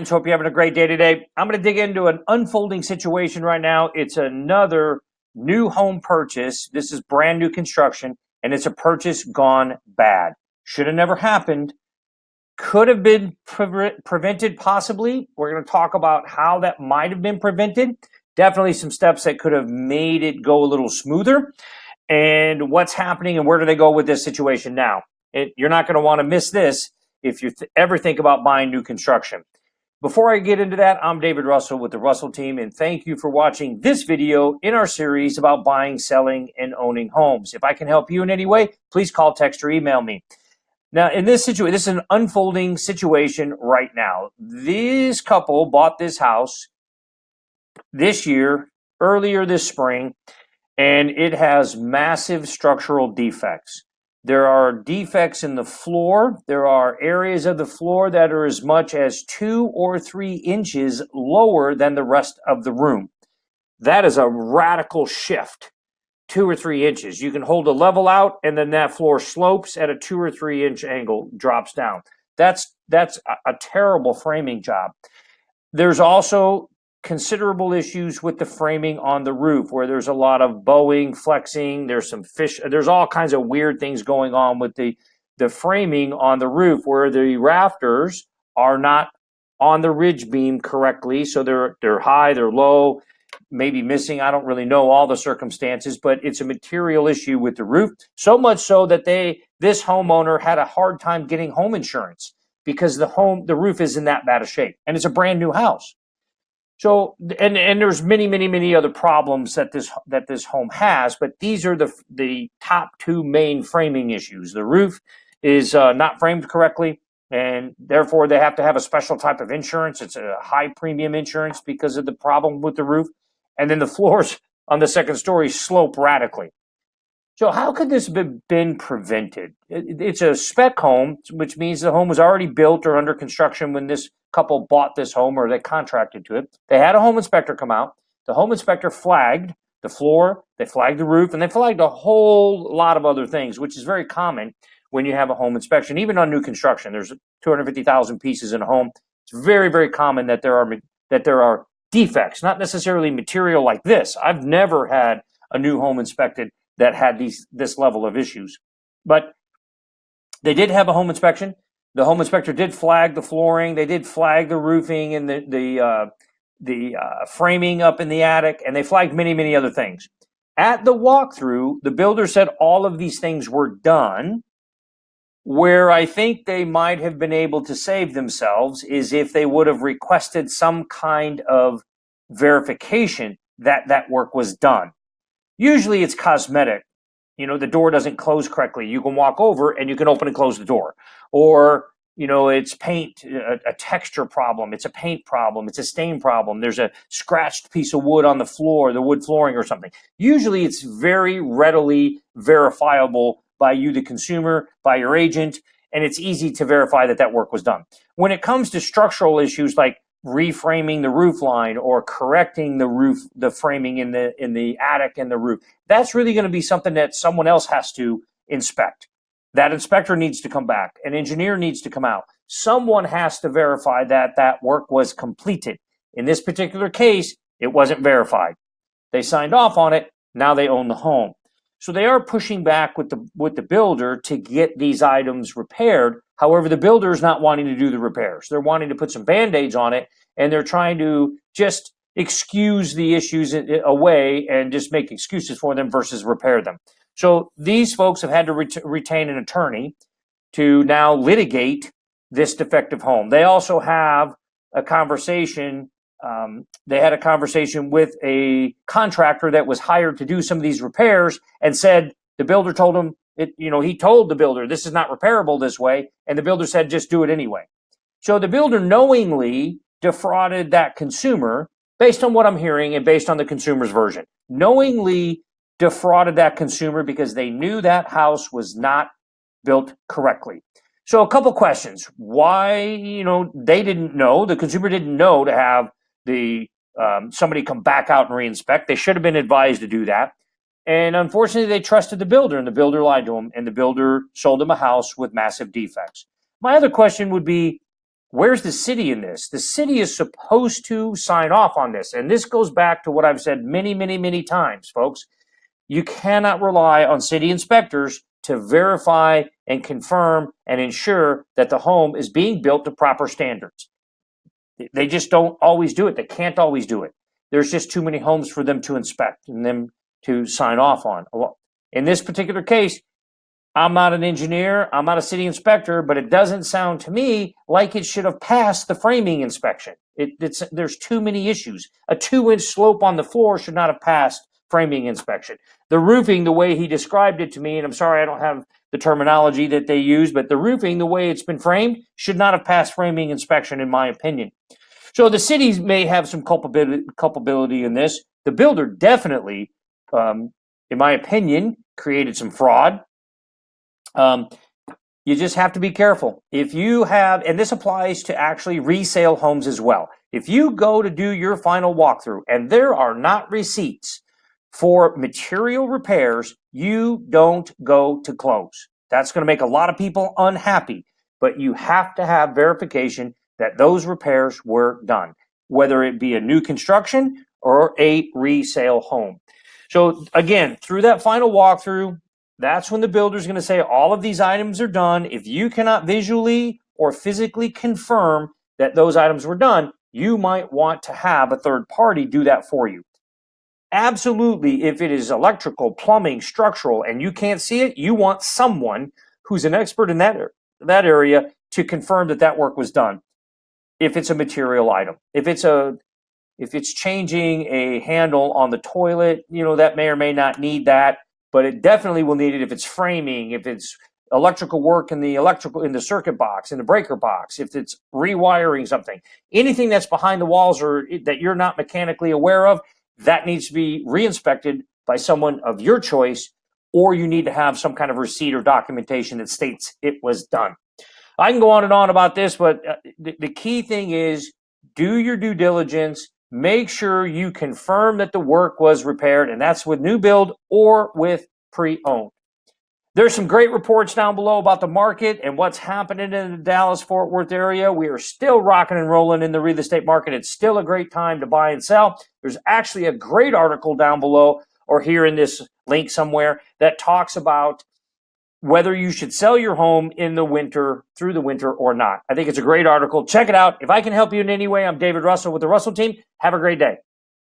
Hope you're having a great day today. I'm going to dig into an unfolding situation right now. It's another new home purchase. This is brand new construction, and it's a purchase gone bad. Should have never happened. Could have been prevented, possibly. We're going to talk about how that might have been prevented. Definitely some steps that could have made it go a little smoother. And what's happening and where do they go with this situation now? You're not going to want to miss this if you ever think about buying new construction. Before I get into that, I'm David Russell with the Russell team, and thank you for watching this video in our series about buying, selling, and owning homes. If I can help you in any way, please call, text, or email me. Now, in this situation, this is an unfolding situation right now. This couple bought this house this year, earlier this spring, and it has massive structural defects. There are defects in the floor. There are areas of the floor that are as much as 2 or 3 inches lower than the rest of the room. That is a radical shift, 2 or 3 inches. You can hold a level out, and then that floor slopes at a 2 or 3 inch angle, drops down. That's a terrible framing job. There's also considerable issues with the framing on the roof, where there's a lot of bowing, flexing, there's all kinds of weird things going on with the framing on the roof, where the rafters are not on the ridge beam correctly, so they're high, they're low, maybe missing. I don't really know all the circumstances, but it's a material issue with the roof, so much so that this homeowner had a hard time getting home insurance because the roof is in that bad of shape, and it's a brand new house. So, and there's many other problems that this home has, but these are the top 2 main framing issues. The roof is not framed correctly, and therefore they have to have a special type of insurance. It's a high premium insurance because of the problem with the roof. And then the floors on the second story slope radically. So how could this have been prevented? It's a spec home, which means the home was already built or under construction when this couple bought this home or they contracted to it. They had a home inspector come out. The home inspector flagged the floor, they flagged the roof, and they flagged a whole lot of other things, which is very common when you have a home inspection, even on new construction. There's 250,000 pieces in a home. It's very common that there are defects, not necessarily material like this. I've never had a new home inspected that had this level of issues. But they did have a home inspection. The home inspector did flag the flooring. They did flag the roofing and the framing up in the attic, and they flagged many other things. At the walkthrough, the builder said all of these things were done. Where I think they might have been able to save themselves is if they would have requested some kind of verification that that work was done. Usually it's cosmetic. The door doesn't close correctly. You can walk over and you can open and close the door. Or, it's paint, a texture problem. It's a paint problem. It's a stain problem. There's a scratched piece of wood on the floor, the wood flooring or something. Usually it's very readily verifiable by you, the consumer, by your agent, and it's easy to verify that that work was done. When it comes to structural issues like reframing the roof line or correcting the framing in the attic and the roof, that's really going to be something that someone else has to inspect. That inspector needs to come back. An engineer needs to come out. Someone has to verify that that work was completed. In this particular case, it wasn't verified. They signed off on it. Now they own the home. So they are pushing back with the builder to get these items repaired. However, the builder is not wanting to do the repairs. They're wanting to put some Band-Aids on it, and they're trying to just excuse the issues away and just make excuses for them versus repair them. So these folks have had to retain an attorney to now litigate this defective home. They also have a conversation. They had a conversation with a contractor that was hired to do some of these repairs and said the builder told him, he told the builder, this is not repairable this way. And the builder said, just do it anyway. So the builder knowingly defrauded that consumer based on what I'm hearing and based on the consumer's version. Knowingly defrauded that consumer because they knew that house was not built correctly. So a couple questions. Why, they didn't know, the consumer didn't know to have somebody come back out and re-inspect. They should have been advised to do that. And unfortunately, they trusted the builder, and the builder lied to them, and the builder sold them a house with massive defects. My other question would be, Where's the city in this? The city is supposed to sign off on this. And this goes back to what I've said many, many, many times, folks. You cannot rely on city inspectors to verify and confirm and ensure that the home is being built to proper standards. They just don't always do it. They can't always do it. There's just too many homes for them to inspect and them to sign off on. In this particular case, I'm not an engineer, I'm not a city inspector, but it doesn't sound to me like it should have passed the framing inspection. There's too many issues. A 2-inch slope on the floor should not have passed framing inspection. The roofing, the way he described it to me, and I'm sorry I don't have the terminology that they use, but the roofing, the way it's been framed, should not have passed framing inspection, in my opinion. So the cities may have some culpability in this. The builder definitely, in my opinion, created some fraud. You just have to be careful. If you have, and this applies to actually resale homes as well. If you go to do your final walkthrough and there are not receipts for material repairs, you don't go to close. That's going to make a lot of people unhappy, but you have to have verification that those repairs were done, whether it be a new construction or a resale home. So again, through that final walkthrough, that's when the builder is going to say all of these items are done. If you cannot visually or physically confirm that those items were done, you might want to have a third party do that for you. Absolutely, if it is electrical, plumbing, structural, and you can't see it, you want someone who's an expert in that area to confirm that that work was done. If it's a material item, if it's changing a handle on the toilet, that may or may not need that. But it definitely will need it if it's framing, if it's electrical work in the circuit box, in the breaker box, if it's rewiring something, anything that's behind the walls or that you're not mechanically aware of, that needs to be re-inspected by someone of your choice, or you need to have some kind of receipt or documentation that states it was done. I can go on and on about this, but the key thing is do your due diligence. Make sure you confirm that the work was repaired, and that's with new build or with pre-owned. There's some great reports down below about the market and what's happening in the Dallas-Fort Worth area. We are still rocking and rolling in the real estate market. It's still a great time to buy and sell. There's actually a great article down below or here in this link somewhere that talks about whether you should sell your home in the winter, through the winter or not. I think it's a great article. Check it out. If I can help you in any way, I'm David Russell with the Russell team. Have a great day.